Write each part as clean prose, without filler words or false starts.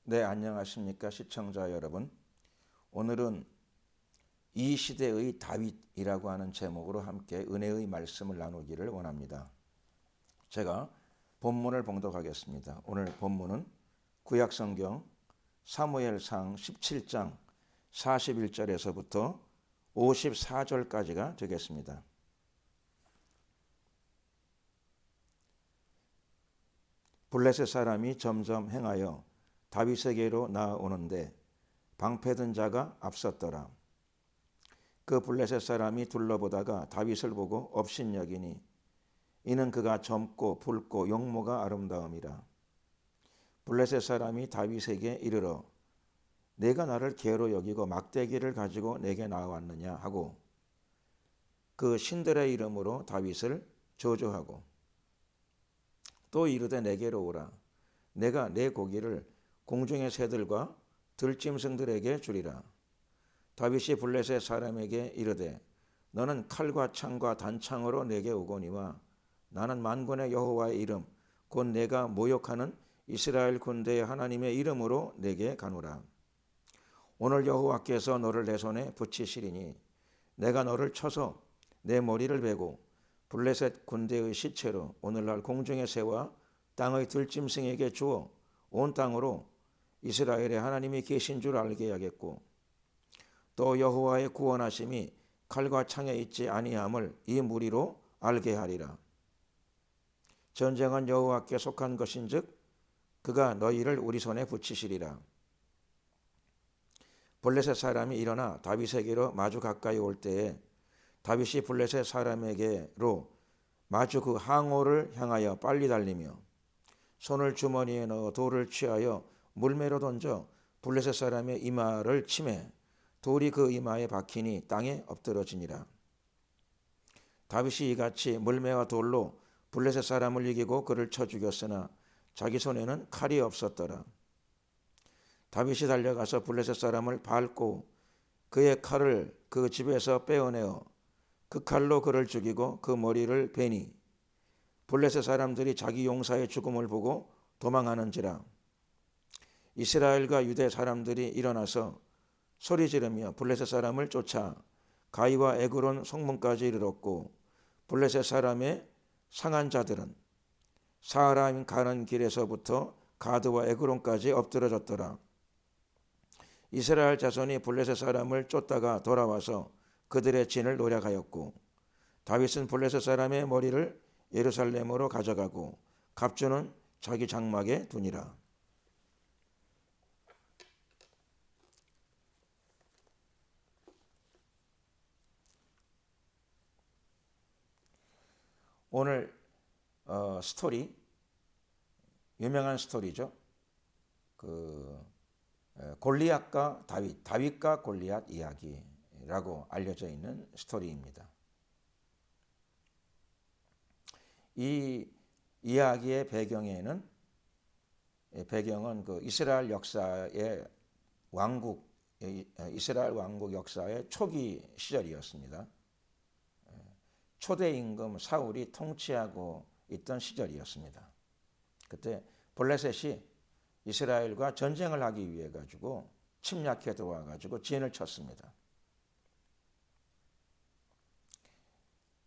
네, 안녕하십니까 시청자 여러분. 오늘은 이 시대의 다윗이라고 하는 제목으로 함께 은혜의 말씀을 나누기를 원합니다. 제가 본문을 봉독하겠습니다. 오늘 본문은 구약성경 사무엘상 17장 41절에서부터 54절까지가 되겠습니다. 블레셋 사람이 점점 행하여 다윗에게로 나아오는데 방패든 자가 앞섰더라. 그 블레셋 사람이 둘러보다가 다윗을 보고 업신여기니 이는 그가 젊고 붉고 용모가 아름다움이라. 블레셋 사람이 다윗에게 이르러 내가 나를 개로 여기고 막대기를 가지고 내게 나왔느냐 하고 그 신들의 이름으로 다윗을 저주하고 또 이르되 내게로 오라. 내가 내 고기를 공중의 새들과 들짐승들에게 주리라. 다윗이 블레셋 사람에게 이르되 너는 칼과 창과 단창으로 내게 오거니와 나는 만군의 여호와의 이름 곧 내가 모욕하는 이스라엘 군대의 하나님의 이름으로 내게 가노라. 오늘 여호와께서 너를 내 손에 붙이시리니 내가 너를 쳐서 내 머리를 베고 블레셋 군대의 시체로 오늘날 공중의 새와 땅의 들짐승에게 주어 온 땅으로 이스라엘의 하나님이 계신 줄 알게 하겠고 또 여호와의 구원하심이 칼과 창에 있지 아니함을 이 무리로 알게 하리라. 전쟁은 여호와께 속한 것인즉 그가 너희를 우리 손에 붙이시리라. 블레셋 사람이 일어나 다윗에게로 마주 가까이 올 때에 다윗이 블레셋 사람에게로 마주 그 항오를 향하여 빨리 달리며 손을 주머니에 넣어 돌을 취하여 물매로 던져 블레셋 사람의 이마를 치매 돌이 그 이마에 박히니 땅에 엎드러지니라. 다윗이 이같이 물매와 돌로 블레셋 사람을 이기고 그를 쳐 죽였으나 자기 손에는 칼이 없었더라. 다윗이 달려가서 블레셋 사람을 밟고 그의 칼을 그 집에서 빼어내어 그 칼로 그를 죽이고 그 머리를 베니 블레셋 사람들이 자기 용사의 죽음을 보고 도망하는지라. 이스라엘과 유대 사람들이 일어나서 소리 지르며 블레셋 사람을 쫓아 가이와 에그론 성문까지 이르렀고 블레셋 사람의 상한 자들은 사하라임 가는 길에서부터 가드와 에그론까지 엎드러졌더라. 이스라엘 자손이 블레셋 사람을 쫓다가 돌아와서 그들의 진을 노략하였고 다윗은 블레셋 사람의 머리를 예루살렘으로 가져가고 갑주는 자기 장막에 두니라. 오늘 스토리 유명한 스토리죠. 골리앗과 다윗과 골리앗 이야기라고 알려져 있는 스토리입니다. 이 이야기의 배경은 그 이스라엘 왕국 역사의 초기 시절이었습니다. 초대 임금 사울이 통치하고 있던 시절이었습니다. 그때 블레셋이 이스라엘과 전쟁을 하기 위해 가지고 침략해 들어와 가지고 진을 쳤습니다.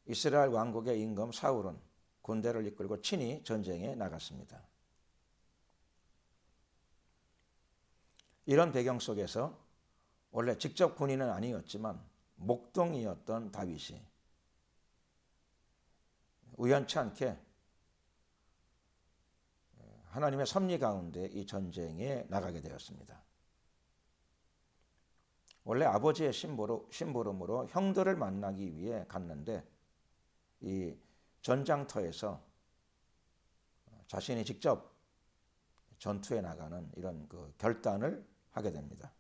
이스라엘 왕국의 임금 사울은 군대를 이끌고 친히 전쟁에 나갔습니다. 이런 배경 속에서 원래 직접 군인은 아니었지만 목동이었던 다윗이 우연치 않게 하나님의 섭리 가운데 이 전쟁에 나가게 되었습니다. 원래 아버지의 심부름으로 형들을 만나기 위해 갔는데 이 전장터에서 자신이 직접 전투에 나가는 이런 그 결단을 하게 됩니다.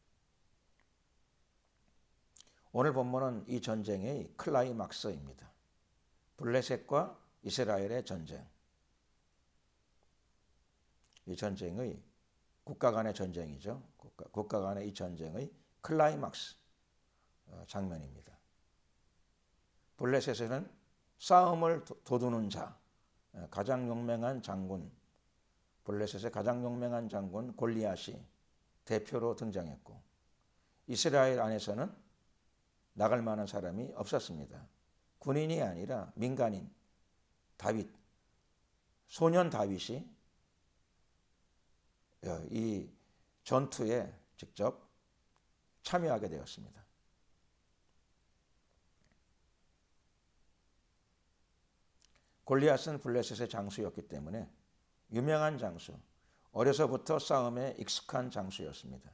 오늘 본문은 이 전쟁의 클라이막스입니다. 블레셋과 이스라엘의 전쟁. 이 전쟁의 국가 간의 전쟁이죠. 국가 간의 이 전쟁의 클라이막스 장면입니다. 블레셋에는 싸움을 도두는 자, 가장 용맹한 장군, 블레셋의 가장 용맹한 장군 골리앗이 대표로 등장했고 이스라엘 안에서는 나갈 만한 사람이 없었습니다. 군인이 아니라 민간인 다윗, 소년 다윗이 이 전투에 직접 참여하게 되었습니다. 골리앗은 블레셋의 장수였기 때문에 유명한 장수, 어려서부터 싸움에 익숙한 장수였습니다.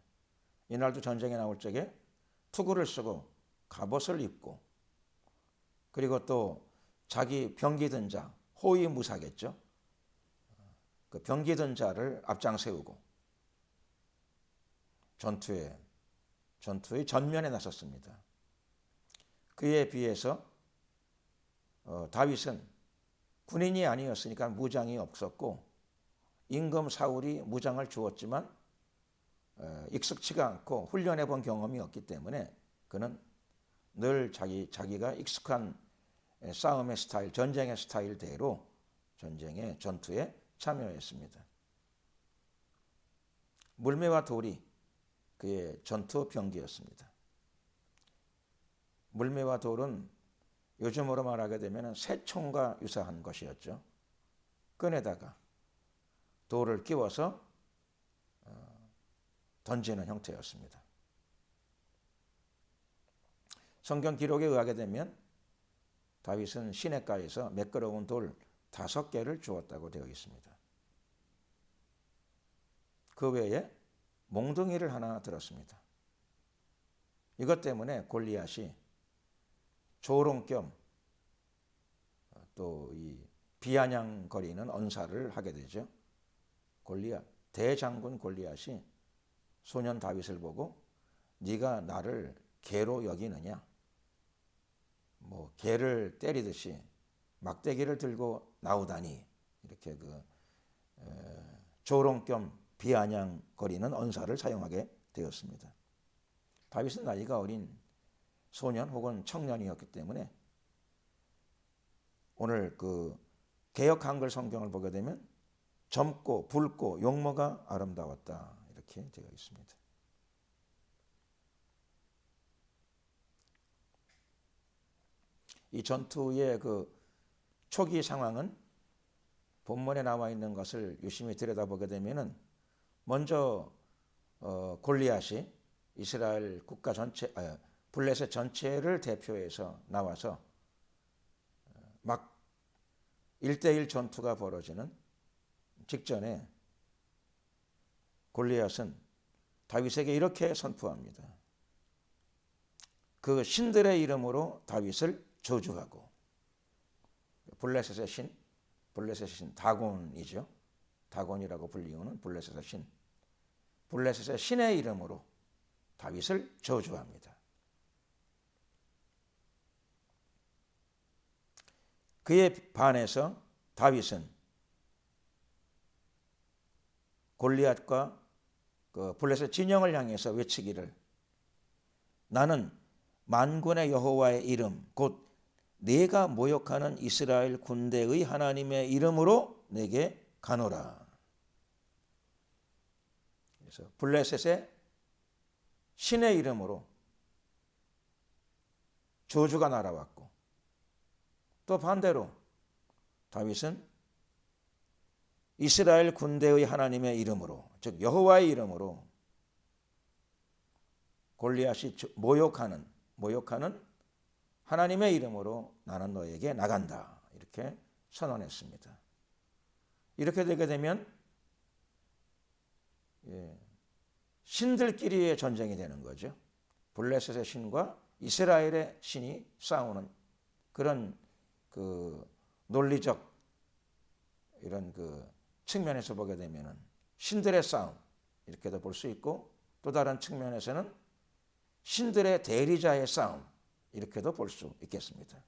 이날도 전쟁에 나올 적에 투구를 쓰고 갑옷을 입고 그리고 또 자기 병기 든 자, 호위무사겠죠. 그 병기 든 자를 앞장 세우고 전투의 전면에 나섰습니다. 그에 비해서 다윗은 군인이 아니었으니까 무장이 없었고 임금 사울이 무장을 주었지만 익숙치가 않고 훈련해 본 경험이 없기 때문에 그는 늘 자기가 익숙한 싸움의 스타일, 전쟁의 스타일대로 전투에 참여했습니다. 물매와 돌이 그의 전투 병기였습니다. 물매와 돌은 요즘으로 말하게 되면 새총과 유사한 것이었죠. 끈에다가 돌을 끼워서 던지는 형태였습니다. 성경 기록에 의하게 되면 다윗은 시냇가에서 매끄러운 돌 5개를 주었다고 되어 있습니다. 그 외에 몽둥이를 하나 들었습니다. 이것 때문에 골리앗이 조롱 겸 또 이 비아냥거리는 언사를 하게 되죠. 대장군 골리앗이 소년 다윗을 보고 네가 나를 개로 여기느냐, 뭐 개를 때리듯이 막대기를 들고 나오다니, 이렇게 조롱 겸 비아냥거리는 언사를 사용하게 되었습니다. 다윗은 나이가 어린 소년 혹은 청년이었기 때문에 오늘 개역 한글 성경을 보게 되면 젊고 붉고 용모가 아름다웠다, 이렇게 되어 있습니다. 이 전투의 초기 상황은 본문에 나와 있는 것을 유심히 들여다보게 되면은 먼저 골리앗이 이스라엘 국가 전체, 블레셋 전체를 대표해서 나와서 막 1대1 전투가 벌어지는 직전에 골리앗은 다윗에게 이렇게 선포합니다. 그 신들의 이름으로 다윗을 저주하고, 블레셋의 신 다곤이죠. 다곤이라고 불리우는 블레셋의 신, 블레셋의 신의 이름으로 다윗을 저주합니다. 그에 반해서 다윗은 골리앗과 블레셋 진영을 향해서 외치기를, 나는 만군의 여호와의 이름 곧 내가 모욕하는 이스라엘 군대의 하나님의 이름으로 내게 가노라. 그래서 블레셋의 신의 이름으로 저주가 날아왔고, 또 반대로 다윗은 이스라엘 군대의 하나님의 이름으로, 즉 여호와의 이름으로 골리앗이 모욕하는 하나님의 이름으로 나는 너에게 나간다, 이렇게 선언했습니다. 이렇게 되게 되면 신들끼리의 전쟁이 되는 거죠. 블레셋의 신과 이스라엘의 신이 싸우는 그런 논리적 이런 측면에서 보게 되면은 신들의 싸움, 이렇게도 볼 수 있고, 또 다른 측면에서는 신들의 대리자의 싸움, 이렇게도 볼 수 있겠습니다.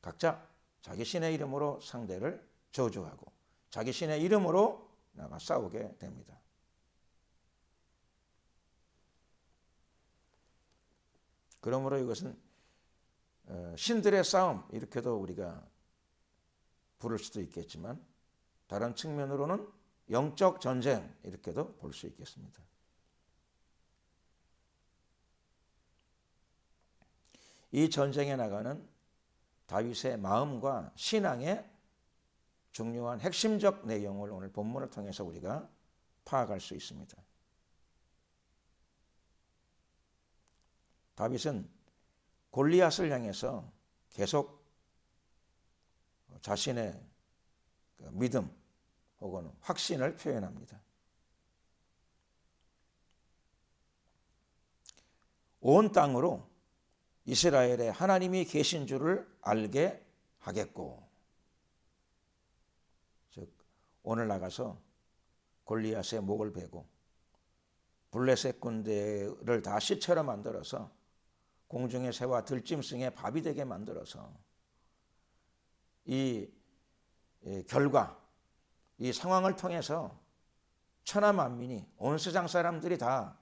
각자 자기 신의 이름으로 상대를 저주하고 자기 신의 이름으로 나가 싸우게 됩니다. 그러므로 이것은 신들의 싸움, 이렇게도 우리가 부를 수도 있겠지만, 다른 측면으로는 영적 전쟁 이렇게도 볼 수 있겠습니다. 이 전쟁에 나가는 다윗의 마음과 신앙의 중요한 핵심적 내용을 오늘 본문을 통해서 우리가 파악할 수 있습니다. 다윗은 골리앗을 향해서 계속 자신의 믿음 혹은 확신을 표현합니다. 온 땅으로 이스라엘에 하나님이 계신 줄을 알게 하겠고, 즉 오늘 나가서 골리앗의 목을 베고 블레셋 군대를 다 시체로 만들어서 공중의 새와 들짐승의 밥이 되게 만들어서 이 결과, 이 상황을 통해서 천하 만민이, 온 세상 사람들이 다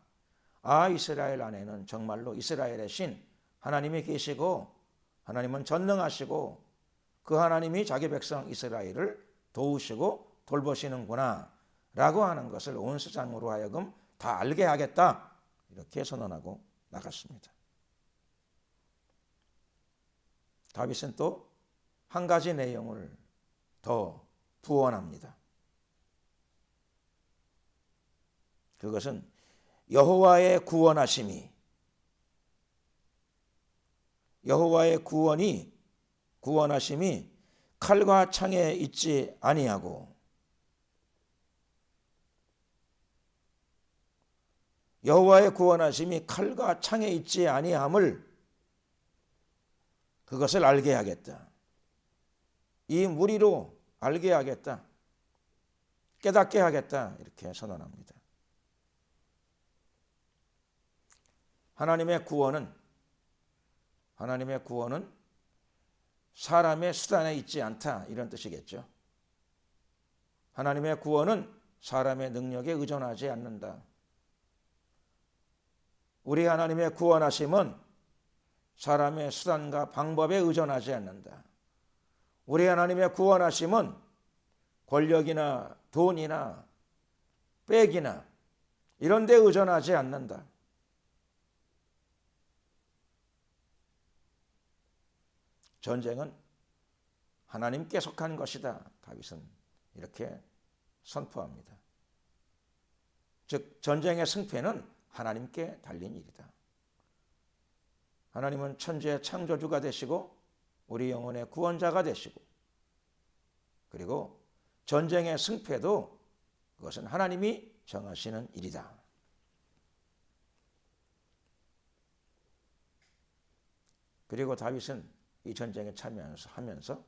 이스라엘 안에는 정말로 이스라엘의 신 하나님이 계시고 하나님은 전능하시고 그 하나님이 자기 백성 이스라엘을 도우시고 돌보시는구나 라고 하는 것을 온 세상으로 하여금 다 알게 하겠다, 이렇게 선언하고 나갔습니다. 다윗은 또 한 가지 내용을 더 부언합니다. 그것은 여호와의 구원하심이, 여호와의 구원하심이 칼과 창에 있지 아니하고, 여호와의 구원하심이 칼과 창에 있지 아니함을, 그것을 알게 하겠다. 이 무리로 알게 하겠다. 깨닫게 하겠다. 이렇게 선언합니다. 하나님의 구원은 사람의 수단에 있지 않다, 이런 뜻이겠죠. 하나님의 구원은 사람의 능력에 의존하지 않는다. 우리 하나님의 구원하심은 사람의 수단과 방법에 의존하지 않는다. 우리 하나님의 구원하심은 권력이나 돈이나 백이나 이런 데 의존하지 않는다. 전쟁은 하나님께 속한 것이다, 다윗은 이렇게 선포합니다. 즉 전쟁의 승패는 하나님께 달린 일이다. 하나님은 천지의 창조주가 되시고 우리 영혼의 구원자가 되시고, 그리고 전쟁의 승패도 그것은 하나님이 정하시는 일이다. 그리고 다윗은 이 전쟁에 참여하면서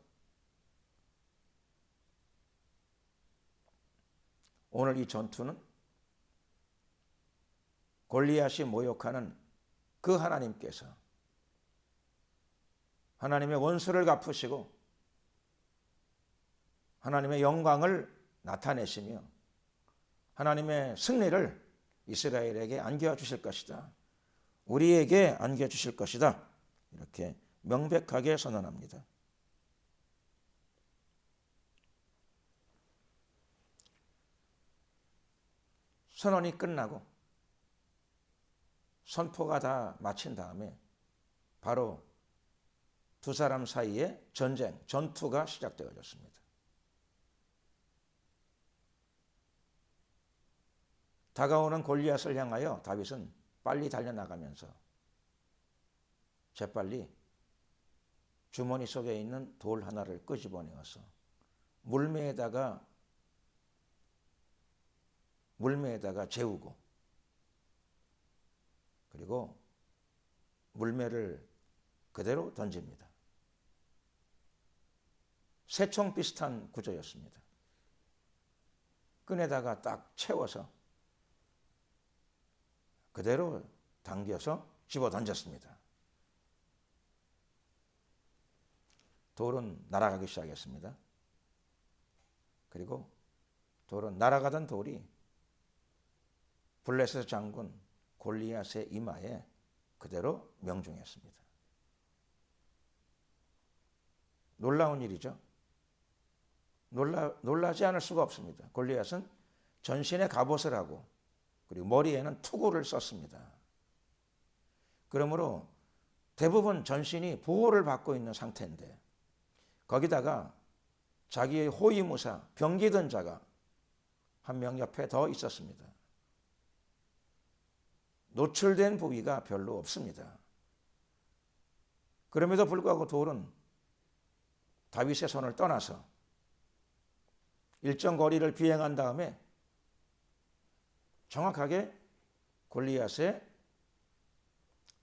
오늘 이 전투는 골리앗이 모욕하는 그 하나님께서 하나님의 원수를 갚으시고 하나님의 영광을 나타내시며 하나님의 승리를 이스라엘에게 안겨주실 것이다. 우리에게 안겨주실 것이다. 이렇게 명백하게 선언합니다. 선언이 끝나고 선포가 다 마친 다음에 바로 두 사람 사이에 전투가 시작되어졌습니다. 다가오는 골리앗을 향하여 다윗은 빨리 달려나가면서 재빨리 주머니 속에 있는 돌 하나를 끄집어내어서 물매에다가 재우고, 그리고 물매를 그대로 던집니다. 새총 비슷한 구조였습니다. 끈에다가 딱 채워서 그대로 당겨서 집어 던졌습니다. 돌은 날아가기 시작했습니다. 그리고 날아가던 돌이 블레셋 장군 골리앗의 이마에 그대로 명중했습니다. 놀라운 일이죠. 놀라지 않을 수가 없습니다. 골리앗은 전신에 갑옷을 하고 그리고 머리에는 투구를 썼습니다. 그러므로 대부분 전신이 보호를 받고 있는 상태인데 거기다가 자기의 호위무사 병기던 자가 한 명 옆에 더 있었습니다. 노출된 부위가 별로 없습니다. 그럼에도 불구하고 돌은 다윗의 손을 떠나서 일정 거리를 비행한 다음에 정확하게 골리앗의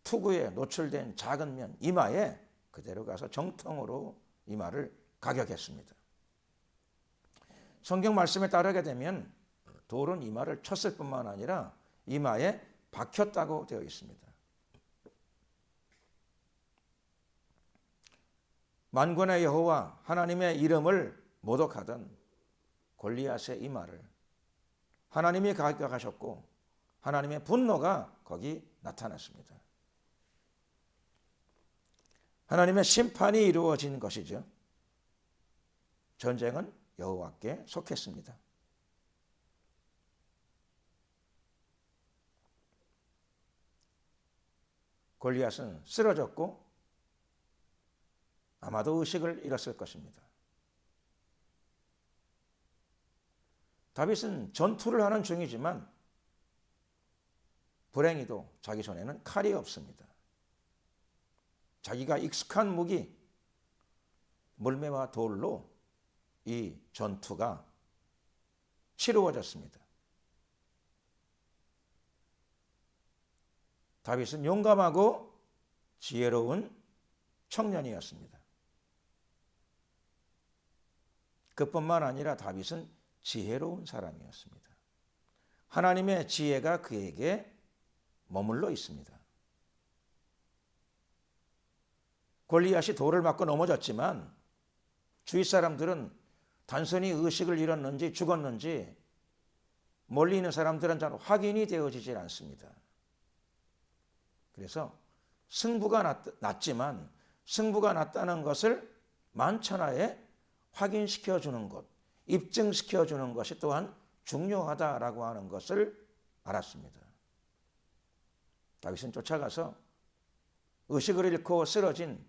투구에 노출된 작은 면 이마에 그대로 가서 정통으로 이마를 가격했습니다. 성경 말씀에 따르게 되면 돌은 이마를 쳤을 뿐만 아니라 이마에 박혔다고 되어 있습니다. 만군의 여호와 하나님의 이름을 모독하던 골리앗의 이마를 하나님이 가격하셨고 하나님의 분노가 거기 나타났습니다. 하나님의 심판이 이루어진 것이죠. 전쟁은 여호와께 속했습니다. 골리앗은 쓰러졌고 아마도 의식을 잃었을 것입니다. 다윗은 전투를 하는 중이지만 불행히도 자기 손에는 칼이 없습니다. 자기가 익숙한 무기 물매와 돌로 이 전투가 치루어졌습니다. 다윗은 용감하고 지혜로운 청년이었습니다. 그뿐만 아니라 다윗은 지혜로운 사람이었습니다. 하나님의 지혜가 그에게 머물러 있습니다. 골리앗이 돌을 맞고 넘어졌지만 주위 사람들은 단순히 의식을 잃었는지 죽었는지 멀리 있는 사람들은 잘 확인이 되어지질 않습니다. 그래서 승부가 났지만 승부가 났다는 것을 만천하에 확인시켜주는 것, 입증시켜주는 것이 또한 중요하다라고 하는 것을 알았습니다. 다윗은 쫓아가서 의식을 잃고 쓰러진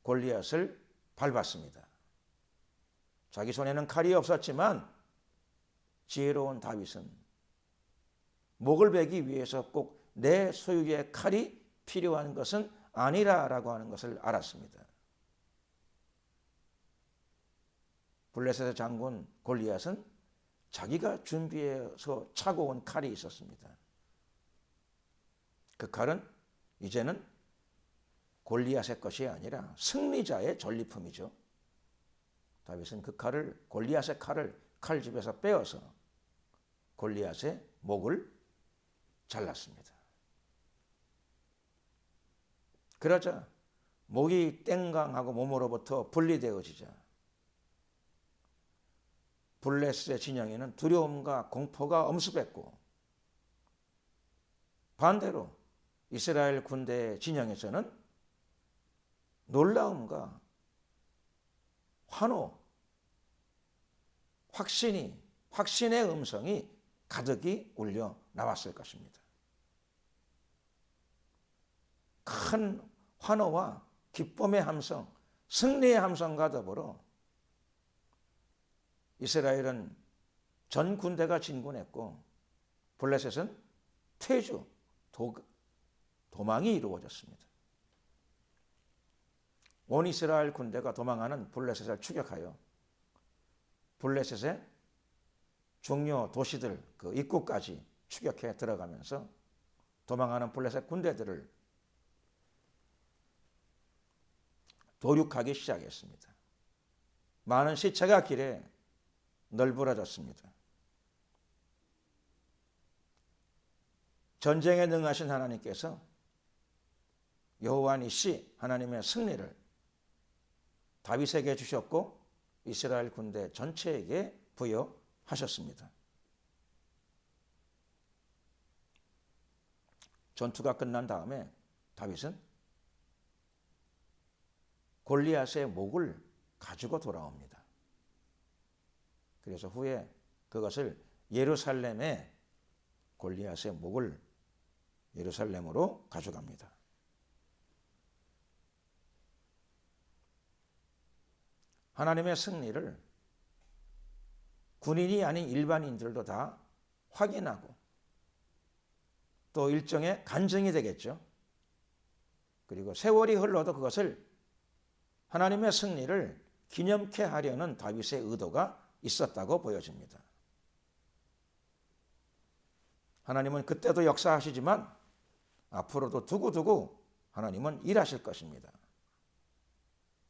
골리앗을 밟았습니다. 자기 손에는 칼이 없었지만 지혜로운 다윗은 목을 베기 위해서 꼭 내 소유의 칼이 필요한 것은 아니라라고 하는 것을 알았습니다. 블레셋의 장군 골리앗은 자기가 준비해서 차고 온 칼이 있었습니다. 그 칼은 이제는 골리앗의 것이 아니라 승리자의 전리품이죠. 다윗은 그 칼을 골리앗의 칼을 칼집에서 빼어서 골리앗의 목을 잘랐습니다. 그러자 목이 땡강하고 몸으로부터 분리되어지자 블레셋의 진영에는 두려움과 공포가 엄습했고 반대로 이스라엘 군대의 진영에서는 놀라움과 환호, 확신의 음성이 가득히 울려 나왔을 것입니다. 큰 환호와 기쁨의 함성, 승리의 함성과 더불어 이스라엘은 전 군대가 진군했고 블레셋은 퇴주, 도망이 이루어졌습니다. 온 이스라엘 군대가 도망하는 블레셋을 추격하여 블레셋의 중요 도시들 그 입구까지 추격해 들어가면서 도망하는 블레셋 군대들을 도륙하기 시작했습니다. 많은 시체가 길에 널브러졌습니다. 전쟁에 능하신 하나님께서 여호와 니시 하나님의 승리를 다윗에게 주셨고 이스라엘 군대 전체에게 부여하셨습니다. 전투가 끝난 다음에 다윗은 골리앗의 목을 가지고 돌아옵니다. 그래서 후에 그것을 예루살렘에 골리앗의 목을 예루살렘으로 가져갑니다. 하나님의 승리를 군인이 아닌 일반인들도 다 확인하고 또 일종의 간증이 되겠죠. 그리고 세월이 흘러도 그것을 하나님의 승리를 기념케 하려는 다윗의 의도가 있었다고 보여집니다. 하나님은 그때도 역사하시지만 앞으로도 두고두고 하나님은 일하실 것입니다.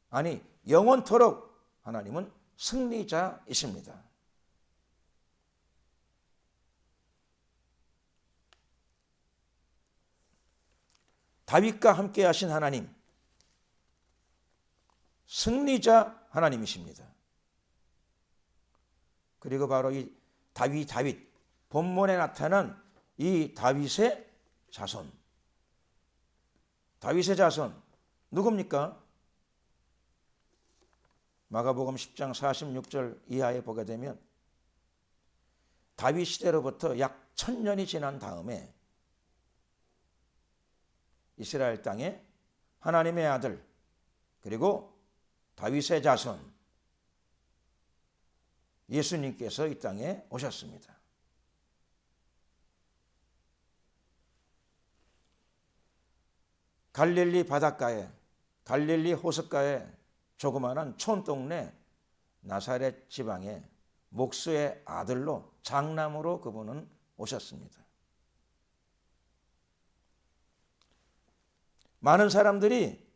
아니, 영원토록 하나님은 승리자이십니다. 다윗과 함께 하신 하나님, 승리자 하나님이십니다. 그리고 바로 이 다윗, 본문에 나타난 이 다윗의 자손 누굽니까? 마가복음 10장 46절 이하에 보게 되면 다윗 시대로부터 약 1000년이 지난 다음에 이스라엘 땅에 하나님의 아들 그리고 다윗의 자손 예수님께서 이 땅에 오셨습니다. 갈릴리 바닷가에, 갈릴리 호숫가에 조그마한 촌동네 나사렛 지방의 목수의 아들로 장남으로 그분은 오셨습니다. 많은 사람들이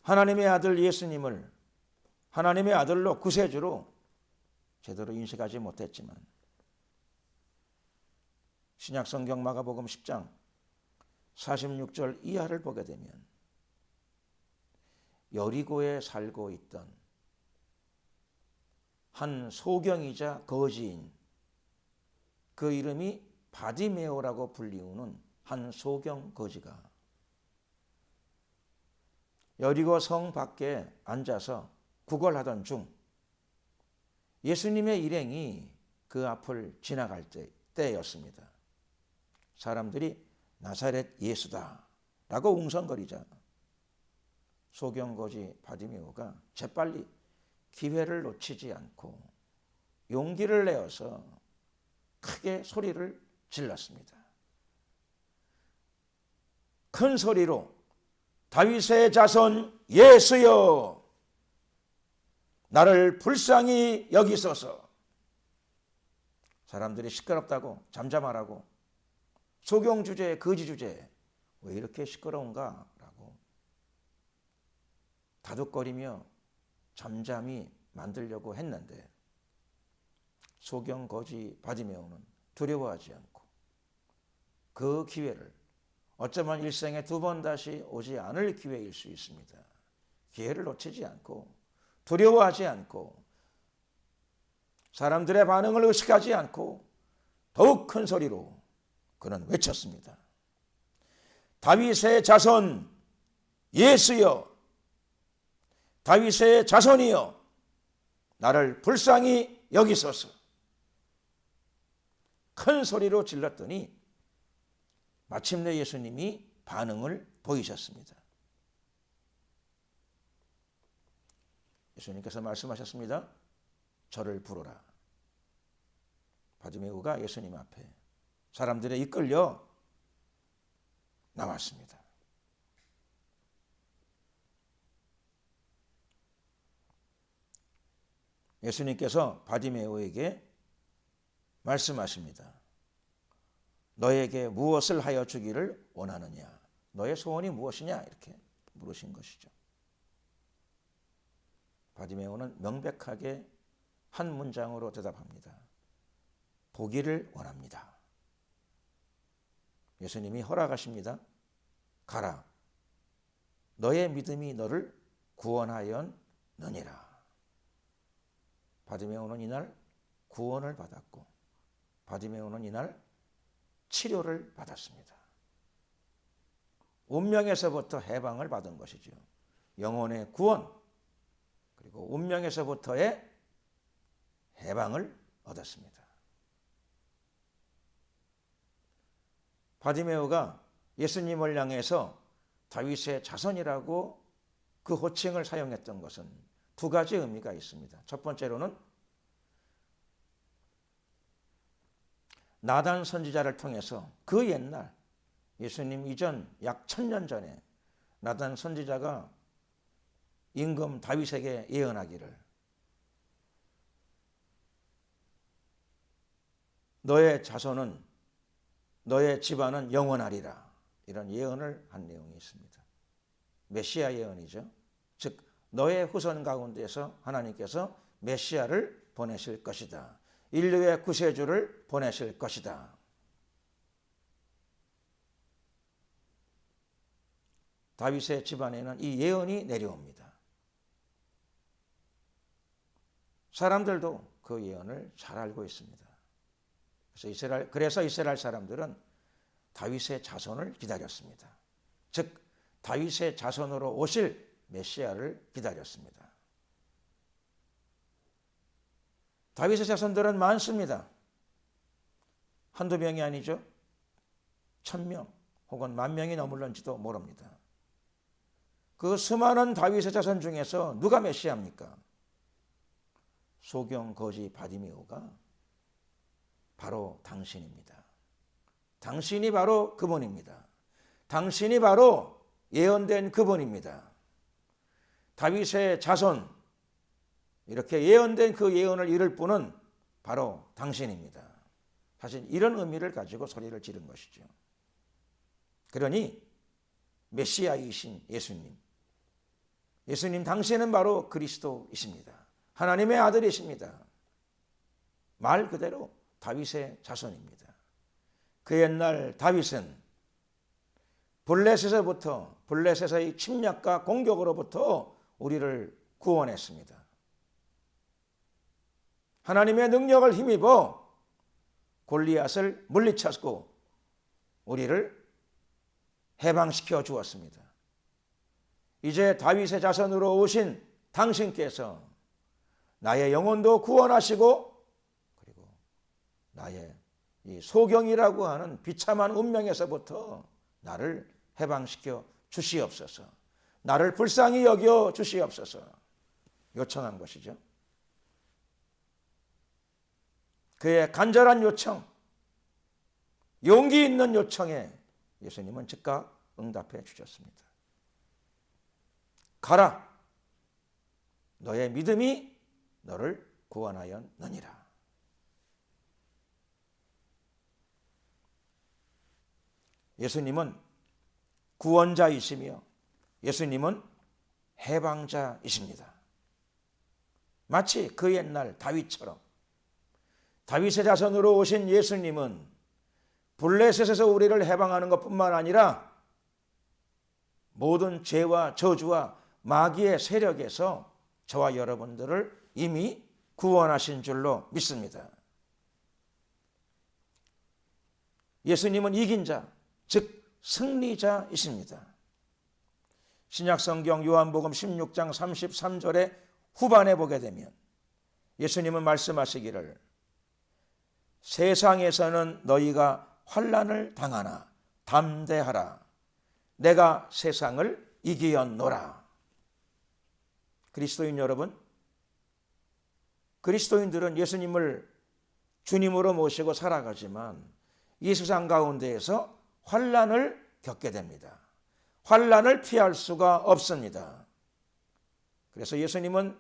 하나님의 아들 예수님을 하나님의 아들로 구세주로 제대로 인식하지 못했지만 신약성경 마가복음 10장 46절 이하를 보게 되면 여리고에 살고 있던 한 소경이자 거지인 그 이름이 바디메오라고 불리우는 한 소경 거지가 여리고 성 밖에 앉아서 구걸하던 중 예수님의 일행이 그 앞을 지나갈 때였습니다. 사람들이 나사렛 예수다 라고 웅성거리자 소경거지 바디메오가 재빨리 기회를 놓치지 않고 용기를 내어서 크게 소리를 질렀습니다. 큰 소리로 다윗의 자손 예수여 나를 불쌍히 여기소서. 사람들이 시끄럽다고 잠잠하라고 소경 주제 거지 주제 왜 이렇게 시끄러운가 라고 다독거리며 잠잠히 만들려고 했는데 소경 거지 바디메오는 두려워하지 않고 그 기회를 어쩌면 일생에 2번 다시 오지 않을 기회일 수 있습니다. 기회를 놓치지 않고 두려워하지 않고 사람들의 반응을 의식하지 않고 더욱 큰 소리로 그는 외쳤습니다. 다윗의 자손 예수여 다윗의 자손이여 나를 불쌍히 여기소서. 큰 소리로 질렀더니 마침내 예수님이 반응을 보이셨습니다. 예수님께서 말씀하셨습니다. 저를 부르라. 바디메오가 예수님 앞에 사람들에 이끌려 나왔습니다. 예수님께서 바디메오에게 말씀하십니다. 너에게 무엇을 하여 주기를 원하느냐? 너의 소원이 무엇이냐? 이렇게 물으신 것이죠. 바디메오는 명백하게 한 문장으로 대답합니다. 보기를 원합니다. 예수님이 허락하십니다. 가라. 너의 믿음이 너를 구원하였느니라. 바디메오는 이날 구원을 받았고 바디메오는 이날 치료를 받았습니다. 운명에서부터 해방을 받은 것이죠. 영혼의 구원 그리고 운명에서부터의 해방을 얻었습니다. 바디메오가 예수님을 향해서 다윗의 자손이라고 그 호칭을 사용했던 것은 두 가지 의미가 있습니다. 첫 번째로는 나단 선지자를 통해서 그 옛날 예수님 이전 약 1000년 전에 나단 선지자가 임금 다윗에게 예언하기를 너의 자손은 너의 집안은 영원하리라, 이런 예언을 한 내용이 있습니다. 메시아 예언이죠. 즉 너의 후손 가운데서 하나님께서 메시아를 보내실 것이다. 인류의 구세주를 보내실 것이다. 다윗의 집안에는 이 예언이 내려옵니다. 사람들도 그 예언을 잘 알고 있습니다. 그래서 이스라엘 사람들은 다윗의 자손을 기다렸습니다. 즉 다윗의 자손으로 오실 메시아를 기다렸습니다. 다윗의 자손들은 많습니다. 한두 명이 아니죠. 1000명 혹은 10,000명이 넘을런지도 모릅니다. 그 수많은 다윗의 자손 중에서 누가 메시아입니까? 소경 거지 바디메오가 바로 당신입니다. 당신이 바로 그분입니다. 당신이 바로 예언된 그분입니다. 다윗의 자손, 이렇게 예언된 그 예언을 이룰 분은 바로 당신입니다. 사실 이런 의미를 가지고 소리를 지른 것이죠. 그러니 메시아이신 예수님 당신은 바로 그리스도이십니다. 하나님의 아들이십니다. 말 그대로 다윗의 자손입니다. 그 옛날 다윗은 블레셋의 침략과 공격으로부터 우리를 구원했습니다. 하나님의 능력을 힘입어 골리앗을 물리쳤고 우리를 해방시켜 주었습니다. 이제 다윗의 자손으로 오신 당신께서 나의 영혼도 구원하시고 그리고 나의 이 소경이라고 하는 비참한 운명에서부터 나를 해방시켜 주시옵소서. 나를 불쌍히 여겨 주시옵소서. 요청한 것이죠. 그의 간절한 요청, 용기 있는 요청에 예수님은 즉각 응답해 주셨습니다. 가라, 너의 믿음이 너를 구원하였느니라. 예수님은 구원자이시며 예수님은 해방자이십니다. 마치 그 옛날 다윗처럼 다윗의 자손으로 오신 예수님은 블레셋에서 우리를 해방하는 것뿐만 아니라 모든 죄와 저주와 마귀의 세력에서 저와 여러분들을 이미 구원하신 줄로 믿습니다. 예수님은 이긴 자, 즉 승리자이십니다. 신약성경 요한복음 16장 33절의 후반에 보게 되면 예수님은 말씀하시기를 세상에서는 너희가 환난을 당하나 담대하라. 내가 세상을 이기었노라. 그리스도인 여러분, 그리스도인들은 예수님을 주님으로 모시고 살아가지만 이 세상 가운데에서 환난을 겪게 됩니다. 환난을 피할 수가 없습니다. 그래서 예수님은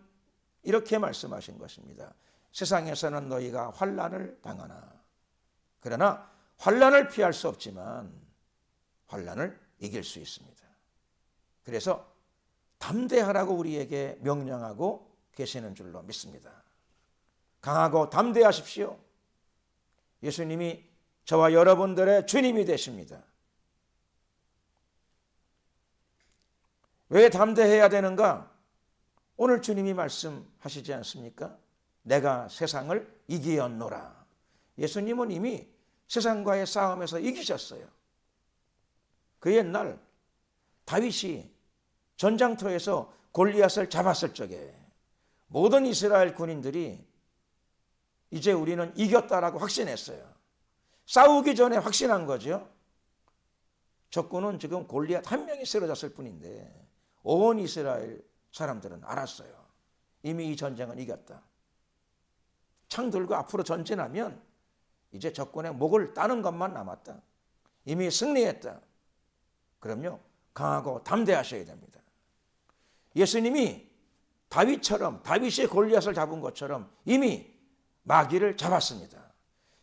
이렇게 말씀하신 것입니다. 세상에서는 너희가 환난을 당하나 그러나 환난을 피할 수 없지만 환난을 이길 수 있습니다. 그래서 담대하라고 우리에게 명령하고 계시는 줄로 믿습니다. 강하고 담대하십시오. 예수님이 저와 여러분들의 주님이 되십니다. 왜 담대해야 되는가? 오늘 주님이 말씀하시지 않습니까? 내가 세상을 이기었노라. 예수님은 이미 세상과의 싸움에서 이기셨어요. 그 옛날 다윗이 전장터에서 골리앗을 잡았을 적에 모든 이스라엘 군인들이 이제 우리는 이겼다라고 확신했어요. 싸우기 전에 확신한 거죠. 적군은 지금 골리앗 한 명이 쓰러졌을 뿐인데 온 이스라엘 사람들은 알았어요. 이미 이 전쟁은 이겼다. 창 들고 앞으로 전진하면 이제 적군의 목을 따는 것만 남았다. 이미 승리했다. 그럼요, 강하고 담대하셔야 됩니다. 예수님이 다윗처럼, 다윗이 골리앗을 잡은 것처럼 이미 마귀를 잡았습니다.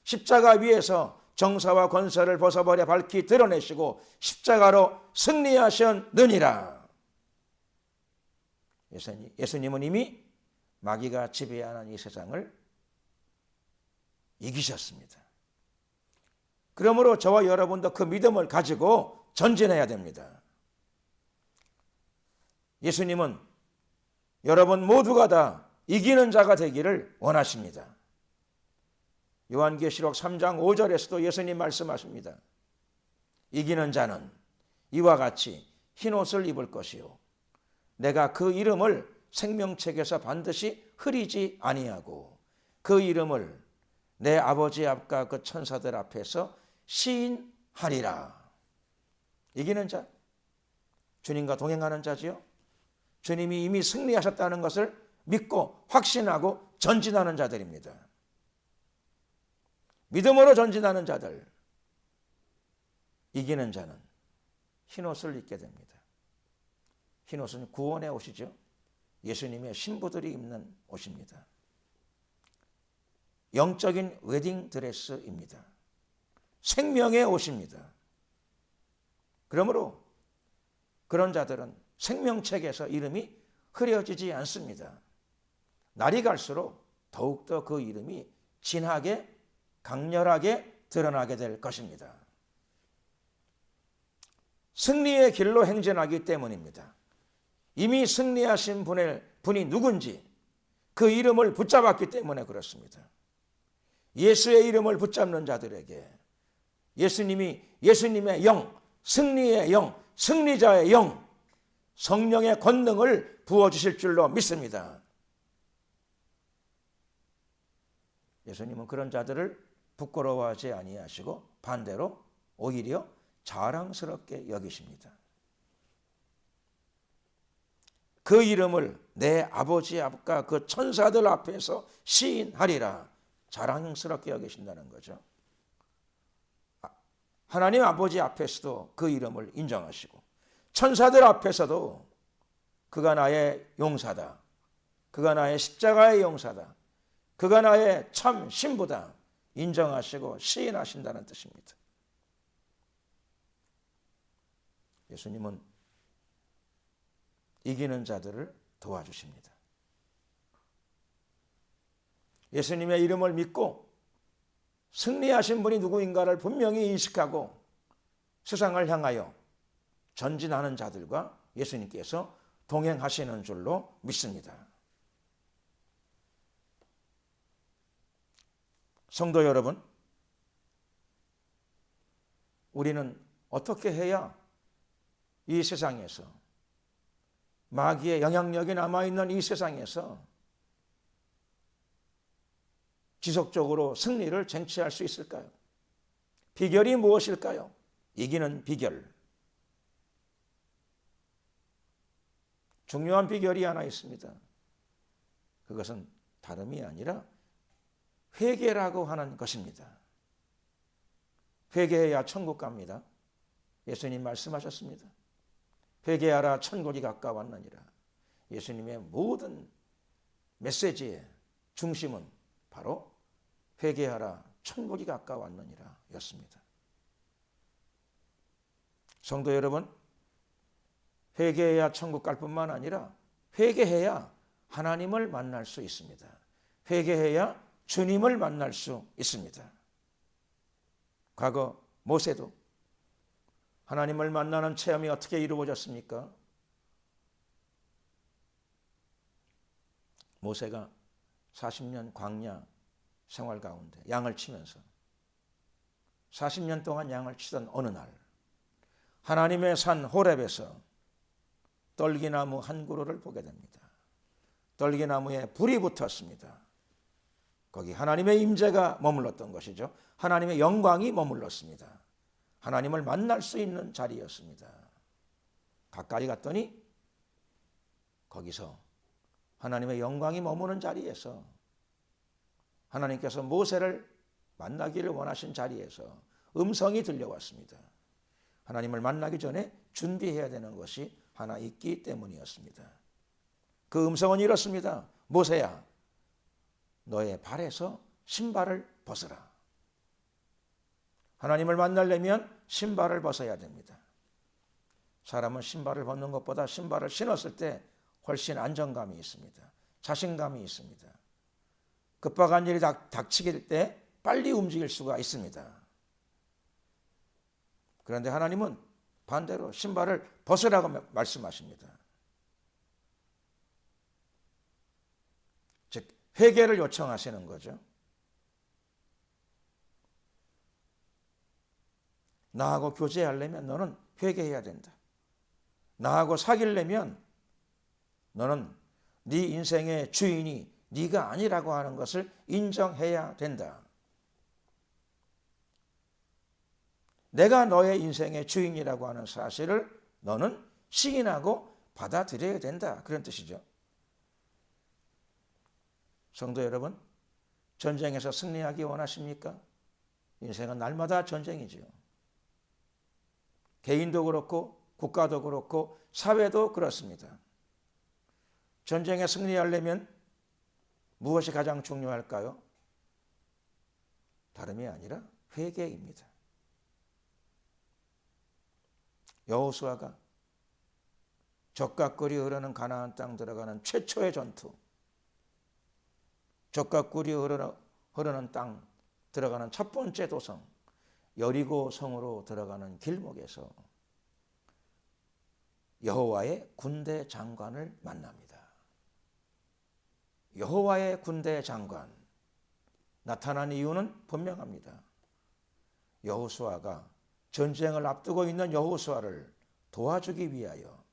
십자가 위에서 정사와 권세를 벗어버려 밝히 드러내시고 십자가로 승리하셨느니라. 예수님은 이미 마귀가 지배하는 이 세상을 이기셨습니다. 그러므로 저와 여러분도 그 믿음을 가지고 전진해야 됩니다. 예수님은 여러분 모두가 다 이기는 자가 되기를 원하십니다. 요한계시록 3장 5절에서도 예수님 말씀하십니다. 이기는 자는 이와 같이 흰옷을 입을 것이요 내가 그 이름을 생명책에서 반드시 흐리지 아니하고 그 이름을 내 아버지 앞과 그 천사들 앞에서 시인하리라. 이기는 자, 주님과 동행하는 자지요. 주님이 이미 승리하셨다는 것을 믿고 확신하고 전진하는 자들입니다. 믿음으로 전진하는 자들, 이기는 자는 흰옷을 입게 됩니다. 흰옷은 구원의 옷이죠. 예수님의 신부들이 입는 옷입니다. 영적인 웨딩 드레스입니다. 생명의 옷입니다. 그러므로 그런 자들은 생명책에서 이름이 흐려지지 않습니다. 날이 갈수록 더욱더 그 이름이 진하게 강렬하게 드러나게 될 것입니다. 승리의 길로 행진하기 때문입니다. 이미 승리하신 분이 누군지 그 이름을 붙잡았기 때문에 그렇습니다. 예수의 이름을 붙잡는 자들에게 예수님의 영, 승리의 영, 승리자의 영, 성령의 권능을 부어주실 줄로 믿습니다. 예수님은 그런 자들을 부끄러워하지 아니하시고 반대로 오히려 자랑스럽게 여기십니다. 그 이름을 내 아버지 앞과 그 천사들 앞에서 시인하리라. 자랑스럽게 여기신다는 거죠. 하나님 아버지 앞에서도 그 이름을 인정하시고 천사들 앞에서도 그가 나의 용사다. 그가 나의 십자가의 용사다. 그가 나의 참 신부다. 인정하시고 시인하신다는 뜻입니다. 예수님은 이기는 자들을 도와주십니다. 예수님의 이름을 믿고 승리하신 분이 누구인가를 분명히 인식하고 세상을 향하여 전진하는 자들과 예수님께서 동행하시는 줄로 믿습니다. 성도 여러분, 우리는 어떻게 해야 이 세상에서 마귀의 영향력이 남아있는 이 세상에서 지속적으로 승리를 쟁취할 수 있을까요? 비결이 무엇일까요? 이기는 비결. 중요한 비결이 하나 있습니다. 그것은 다름이 아니라 회개라고 하는 것입니다. 회개해야 천국 갑니다. 예수님 말씀하셨습니다. 회개하라 천국이 가까웠느니라. 예수님의 모든 메시지의 중심은 바로 회개하라 천국이 가까웠느니라 였습니다. 성도 여러분, 회개해야 천국 갈 뿐만 아니라 회개해야 하나님을 만날 수 있습니다. 회개해야 주님을 만날 수 있습니다. 과거 모세도 하나님을 만나는 체험이 어떻게 이루어졌습니까? 모세가 40년 광야 생활 가운데 양을 치면서 40년 동안 양을 치던 어느 날 하나님의 산 호렙에서 떨기나무 한 그루를 보게 됩니다. 떨기나무에 불이 붙었습니다. 거기 하나님의 임재가 머물렀던 것이죠. 하나님의 영광이 머물렀습니다. 하나님을 만날 수 있는 자리였습니다. 가까이 갔더니 거기서 하나님의 영광이 머무는 자리에서, 하나님께서 모세를 만나기를 원하신 자리에서 음성이 들려왔습니다. 하나님을 만나기 전에 준비해야 되는 것이 하나 있기 때문이었습니다. 그 음성은 이렇습니다. 모세야, 너의 발에서 신발을 벗어라. 하나님을 만나려면 신발을 벗어야 됩니다. 사람은 신발을 벗는 것보다 신발을 신었을 때 훨씬 안정감이 있습니다. 자신감이 있습니다. 급박한 일이 닥치게 될 때 빨리 움직일 수가 있습니다. 그런데 하나님은 반대로 신발을 벗으라고 말씀하십니다. 즉 회개를 요청하시는 거죠. 나하고 교제하려면 너는 회개해야 된다. 나하고 사귀려면 너는 네 인생의 주인이 네가 아니라고 하는 것을 인정해야 된다. 내가 너의 인생의 주인이라고 하는 사실을 너는 시인하고 받아들여야 된다. 그런 뜻이죠. 성도 여러분, 전쟁에서 승리하기 원하십니까? 인생은 날마다 전쟁이지요. 개인도 그렇고 국가도 그렇고 사회도 그렇습니다. 전쟁에 승리하려면 무엇이 가장 중요할까요? 다름이 아니라 회개입니다. 여호수아가 젖과 꿀이 흐르는 가나안 땅 들어가는 최초의 전투, 젖과 꿀이 흐르는 땅 들어가는 첫 번째 도성 여리고 성으로 들어가는 길목에서 여호와의 군대 장관을 만납니다. 여호와의 군대 장관 나타난 이유는 분명합니다. 여호수아가 전쟁을 앞두고 있는 여호수아를 도와주기 위하여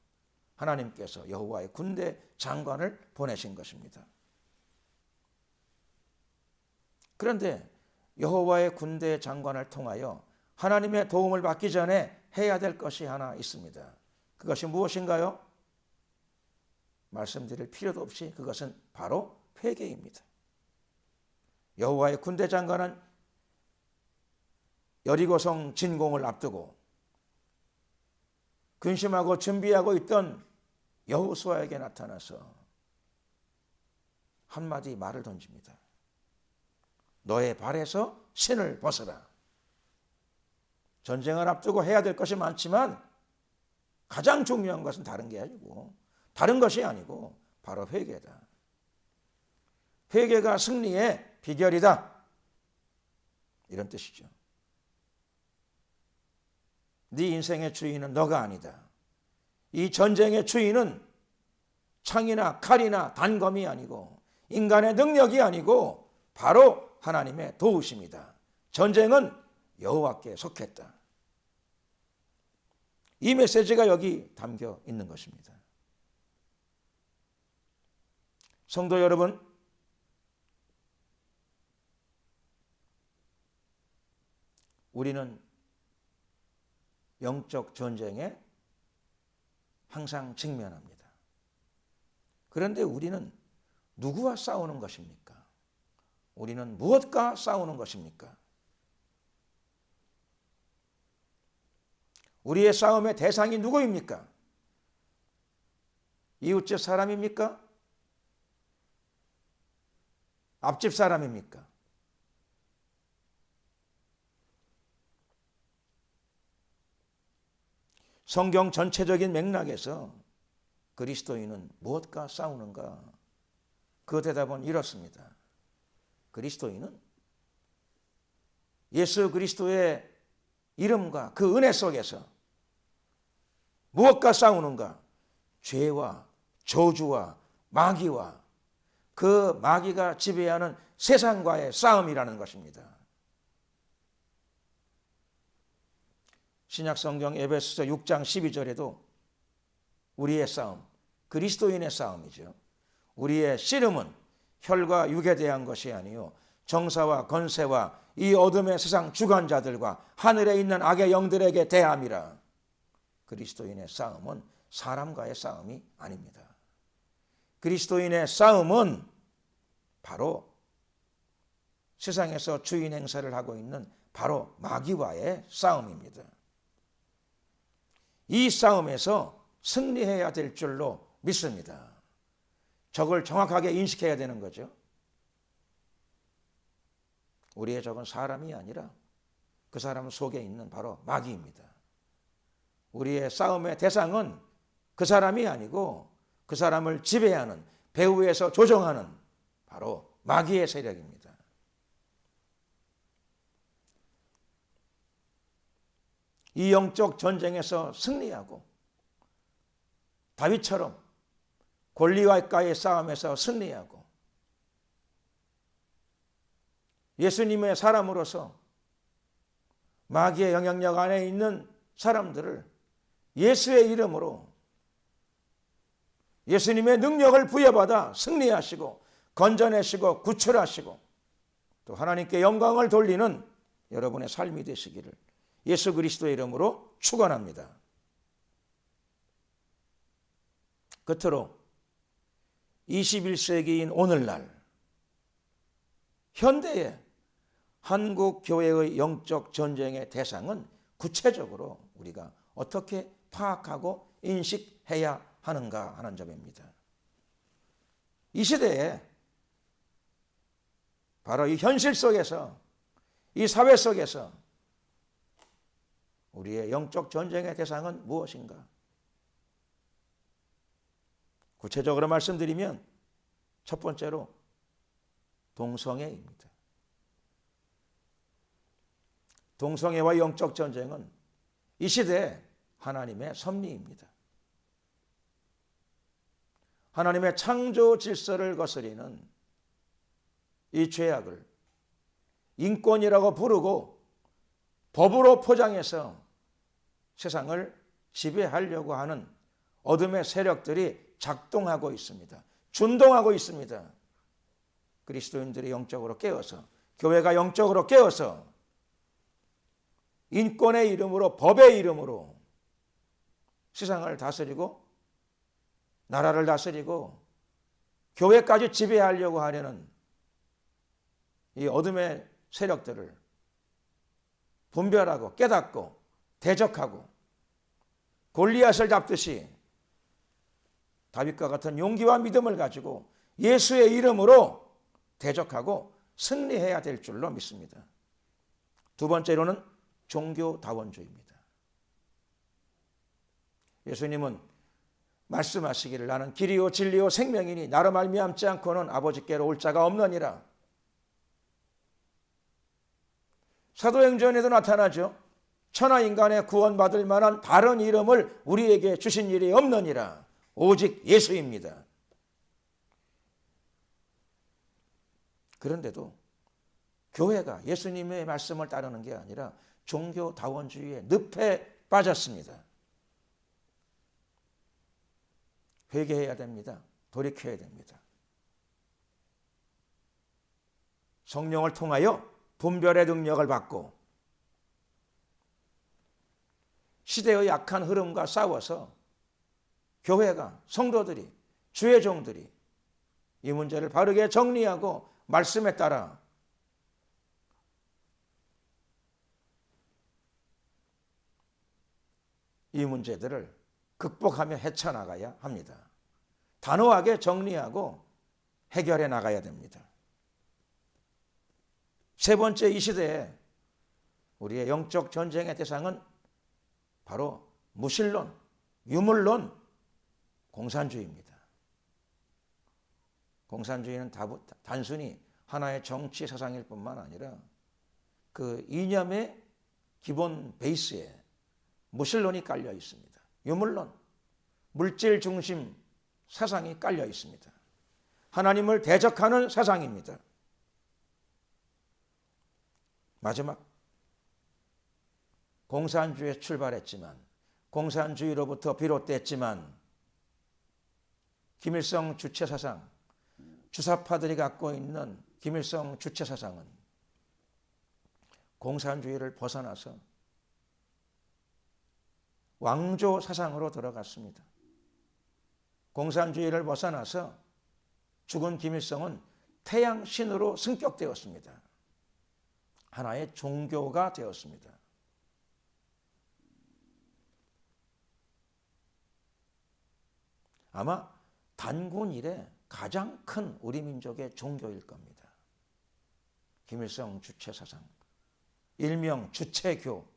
하나님께서 여호와의 군대 장관을 보내신 것입니다. 그런데 여호와의 군대 장관을 통하여 하나님의 도움을 받기 전에 해야 될 것이 하나 있습니다. 그것이 무엇인가요? 말씀드릴 필요도 없이 그것은 바로 회개입니다. 여호와의 군대 장관은 여리고성 진공을 앞두고 근심하고 준비하고 있던 여호수아에게 나타나서 한마디 말을 던집니다. 너의 발에서 신을 벗어라. 전쟁을 앞두고 해야 될 것이 많지만 가장 중요한 것은 다른 것이 아니고 바로 회개다. 회개가 승리의 비결이다. 이런 뜻이죠. 네 인생의 주인은 너가 아니다. 이 전쟁의 주인은 창이나 칼이나 단검이 아니고 인간의 능력이 아니고 바로 하나님의 도우심이다. 전쟁은 여호와께 속했다. 이 메시지가 여기 담겨 있는 것입니다. 성도 여러분, 우리는 영적 전쟁에 항상 직면합니다. 그런데 우리는 누구와 싸우는 것입니까? 우리는 무엇과 싸우는 것입니까? 우리의 싸움의 대상이 누구입니까? 이웃집 사람입니까? 앞집 사람입니까? 성경 전체적인 맥락에서 그리스도인은 무엇과 싸우는가? 그 대답은 이렇습니다. 그리스도인은 예수 그리스도의 이름과 그 은혜 속에서 무엇과 싸우는가? 죄와 저주와 마귀와 그 마귀가 지배하는 세상과의 싸움이라는 것입니다. 신약성경 에베소서 6장 12절에도 우리의 싸움, 그리스도인의 싸움이죠. 우리의 씨름은 혈과 육에 대한 것이 아니요 정사와 건세와 이 어둠의 세상 주관자들과 하늘에 있는 악의 영들에게 대함이라. 그리스도인의 싸움은 사람과의 싸움이 아닙니다. 그리스도인의 싸움은 바로 세상에서 주인 행세를 하고 있는 바로 마귀와의 싸움입니다. 이 싸움에서 승리해야 될 줄로 믿습니다. 적을 정확하게 인식해야 되는 거죠. 우리의 적은 사람이 아니라 그 사람 속에 있는 바로 마귀입니다. 우리의 싸움의 대상은 그 사람이 아니고 그 사람을 지배하는, 배후에서 조종하는 바로 마귀의 세력입니다. 이 영적 전쟁에서 승리하고 다윗처럼 골리앗과의 싸움에서 승리하고 예수님의 사람으로서 마귀의 영향력 안에 있는 사람들을 예수의 이름으로 예수님의 능력을 부여받아 승리하시고 건져내시고 구출하시고 또 하나님께 영광을 돌리는 여러분의 삶이 되시기를 예수 그리스도의 이름으로 축원합니다. 끝으로 21세기인 오늘날 현대의 한국 교회의 영적 전쟁의 대상은 구체적으로 우리가 어떻게 파악하고 인식해야 하는가 하는 점입니다. 이 시대에 바로 이 현실 속에서 이 사회 속에서 우리의 영적 전쟁의 대상은 무엇인가? 구체적으로 말씀드리면 첫 번째로 동성애입니다. 동성애와 영적 전쟁은 이 시대에 하나님의 섭리입니다. 하나님의 창조 질서를 거스리는 이 죄악을 인권이라고 부르고 법으로 포장해서 세상을 지배하려고 하는 어둠의 세력들이 작동하고 있습니다. 준동하고 있습니다. 그리스도인들이 영적으로 깨어서, 교회가 영적으로 깨어서 인권의 이름으로, 법의 이름으로 세상을 다스리고 나라를 다스리고 교회까지 지배하려고 하려는 이 어둠의 세력들을 분별하고 깨닫고 대적하고 골리앗을 잡듯이 다윗과 같은 용기와 믿음을 가지고 예수의 이름으로 대적하고 승리해야 될 줄로 믿습니다. 두 번째로는 종교다원주의입니다. 예수님은 말씀하시기를 나는 길이요 진리요 생명이니 나로 말미암지 않고는 아버지께로 올 자가 없느니라. 사도행전에도 나타나죠. 천하 인간의 구원받을 만한 다른 이름을 우리에게 주신 일이 없느니라. 오직 예수입니다. 그런데도 교회가 예수님의 말씀을 따르는 게 아니라 종교다원주의의 늪에 빠졌습니다. 회개해야 됩니다. 돌이켜야 됩니다. 성령을 통하여 분별의 능력을 받고 시대의 약한 흐름과 싸워서 교회가, 성도들이, 주의 종들이 이 문제를 바르게 정리하고 말씀에 따라 이 문제들을 극복하며 헤쳐나가야 합니다. 단호하게 정리하고 해결해 나가야 됩니다. 세 번째, 이 시대에 우리의 영적 전쟁의 대상은 바로 무신론, 유물론, 공산주의입니다. 공산주의는 단순히 하나의 정치 사상일 뿐만 아니라 그 이념의 기본 베이스에 무신론이 깔려 있습니다. 유물론, 물질 중심 사상이 깔려 있습니다. 하나님을 대적하는 사상입니다. 마지막, 공산주의에 출발했지만 공산주의로부터 비롯됐지만 김일성 주체 사상, 주사파들이 갖고 있는 김일성 주체사상은 공산주의를 벗어나서 왕조 사상으로 들어갔습니다. 공산주의를 벗어나서 죽은 김일성은 태양신으로 승격되었습니다. 하나의 종교가 되었습니다. 아마 단군 이래 가장 큰 우리 민족의 종교일 겁니다. 김일성 주체사상, 일명 주체교.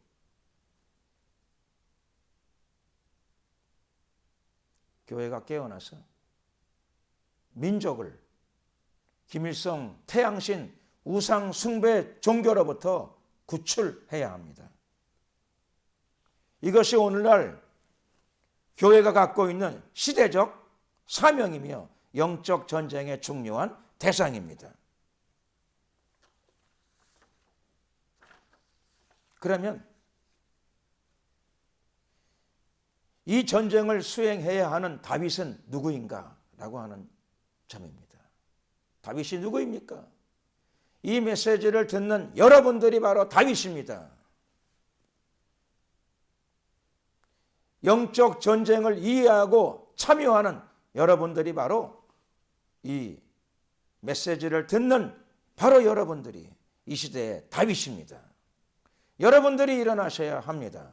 교회가 깨어나서 민족을 김일성 태양신 우상 숭배 종교로부터 구출해야 합니다. 이것이 오늘날 교회가 갖고 있는 시대적 사명이며 영적 전쟁의 중요한 대상입니다. 그러면 이 전쟁을 수행해야 하는 다윗은 누구인가? 라고 하는 점입니다. 다윗이 누구입니까? 이 메시지를 듣는 여러분들이 바로 다윗입니다. 영적 전쟁을 이해하고 참여하는 여러분들이 바로 이 메시지를 듣는 바로 여러분들이 이 시대의 다윗입니다. 여러분들이 일어나셔야 합니다.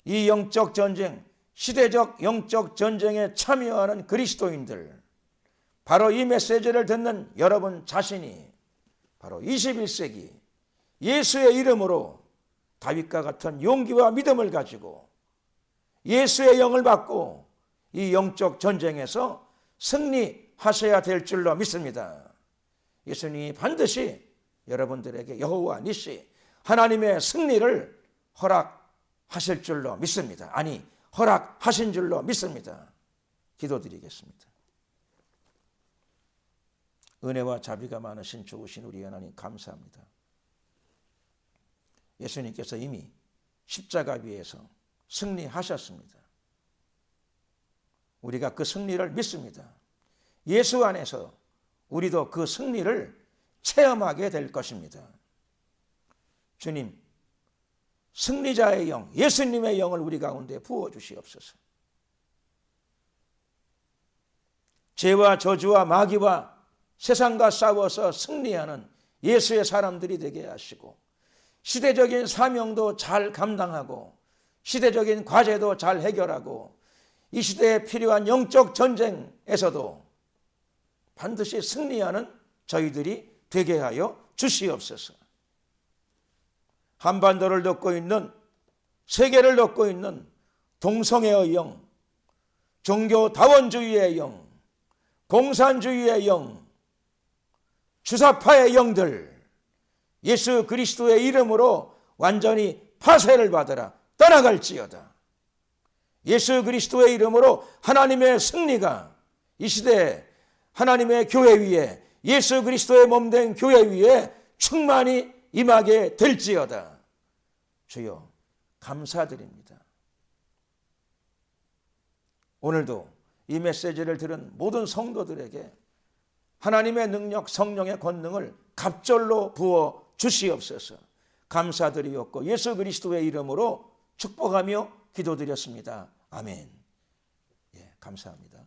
이 영적 전쟁, 시대적 영적 전쟁에 참여하는 그리스도인들, 바로 이 메시지를 듣는 여러분 자신이 바로 21세기 예수의 이름으로 다윗과 같은 용기와 믿음을 가지고 예수의 영을 받고 이 영적 전쟁에서 승리하셔야 될 줄로 믿습니다. 예수님이 반드시 여러분들에게 여호와 니시 하나님의 승리를 허락하실 줄로 믿습니다. 아니, 허락하신 줄로 믿습니다. 기도드리겠습니다. 은혜와 자비가 많으신 좋으신 우리 하나님 감사합니다. 예수님께서 이미 십자가 위에서 승리하셨습니다. 우리가 그 승리를 믿습니다. 예수 안에서 우리도 그 승리를 체험하게 될 것입니다. 주님, 승리자의 영, 예수님의 영을 우리 가운데 부어주시옵소서. 죄와 저주와 마귀와 세상과 싸워서 승리하는 예수의 사람들이 되게 하시고 시대적인 사명도 잘 감당하고 시대적인 과제도 잘 해결하고 이 시대에 필요한 영적 전쟁에서도 반드시 승리하는 저희들이 되게 하여 주시옵소서. 한반도를 덮고 있는, 세계를 덮고 있는 동성애의 영, 종교다원주의의 영, 공산주의의 영, 주사파의 영들, 예수 그리스도의 이름으로 완전히 파쇄를 받으라 떠나갈지어다. 예수 그리스도의 이름으로 하나님의 승리가 이 시대에 하나님의 교회 위에, 예수 그리스도의 몸된 교회 위에 충만히 임하게 될지어다. 주여 감사드립니다. 오늘도 이 메시지를 들은 모든 성도들에게 하나님의 능력, 성령의 권능을 갑절로 부어 주시옵소서. 감사드리옵고 예수 그리스도의 이름으로 축복하며 기도드렸습니다. 아멘. 예, 감사합니다.